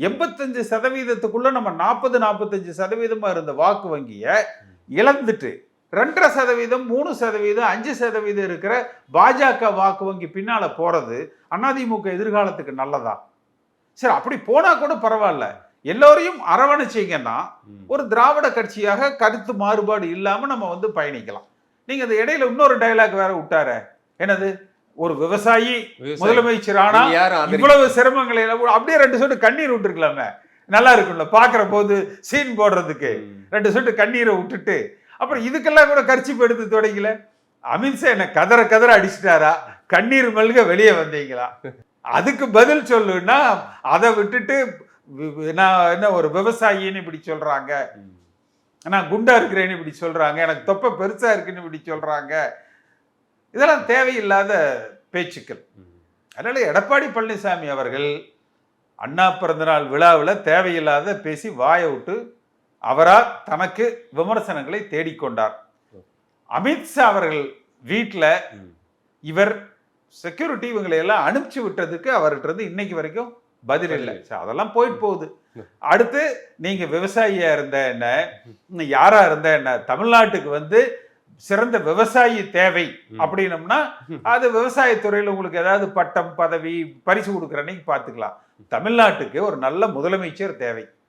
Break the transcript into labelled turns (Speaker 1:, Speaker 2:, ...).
Speaker 1: 85% நம்ம 40-45% இருந்த வாக்கு வங்கியை இழந்துட்டு 2.5%, 3%, 5% இருக்கிற பாஜக வாக்கு வங்கி பின்னால போறது அதிமுக எதிர்காலத்துக்கு நல்லதா? சரி, அப்படி போனா கூட பரவாயில்ல. எல்லோரையும் அரவணைச்சீங்கன்னா ஒரு திராவிட கட்சியாக கருத்து மாறுபாடு இல்லாம நம்ம பயணிக்கலாம். நீங்க அந்த இடையில இன்னொரு டயலாக் வேற விட்டாரு. என்னது, ஒரு விவசாயி முதலமைச்சர் ஆனா இவ்வளவு சிரமங்களை அப்படியே 2 சொட்டு கண்ணீர் விட்டுருக்கலாமே, நல்லா இருக்கும்ல பாக்குற போது சீன் போடுறதுக்கு. 2 சொட்டு கண்ணீரை விட்டுட்டு அப்புறம் இதுக்கெல்லாம் கூட கர்ச்சிப் எடுத்து தொடங்கல. அமித்ஷா என்ன கதற கதற அடிச்சிட்டாரா, கண்ணீர் மல்க வெளியே வந்தீங்களா? அதுக்கு பதில் சொல்லுன்னா அதை விட்டுட்டு நான் என்ன ஒரு விவசாயின்னு இப்படி சொல்றாங்க, நான் குண்டா இருக்கிறேன்னு இப்படி சொல்றாங்க, எனக்கு தொப்பை பெருசா இருக்குன்னு இப்படி சொல்றாங்க. இதெல்லாம் தேவையில்லாத பேச்சுக்கள். அதனால எடப்பாடி பழனிசாமி அவர்கள் அண்ணா பிறந்தநாள் விழாவில் தேவையில்லாத பேசி வாயை விட்டு அவரா தனக்கு விமர்சனங்களை தேடிக்கொண்டார். அமித்ஷா அவர்கள் வீட்டில் இவர் செக்யூரிட்டி இவங்களை எல்லாம் அனுப்பிச்சு விட்டதுக்கு அவர்கிட்ட இருந்து இன்னைக்கு வரைக்கும் பதில் இல்லை. அதெல்லாம் போயிட்டு போகுது. அடுத்து நீங்க விவசாயியா இருந்த என்ன, யாரா இருந்த என்ன, தமிழ்நாட்டுக்கு சிறந்த விவசாயி தேவை அப்படின்னம்னா அது விவசாயத்துறையில் உங்களுக்கு ஏதாவது பட்டம் பதவி பரிசு கொடுக்குற அன்னைக்கு பார்த்துக்கலாம். தமிழ்நாட்டுக்கு ஒரு நல்ல முதலமைச்சர் தேவை.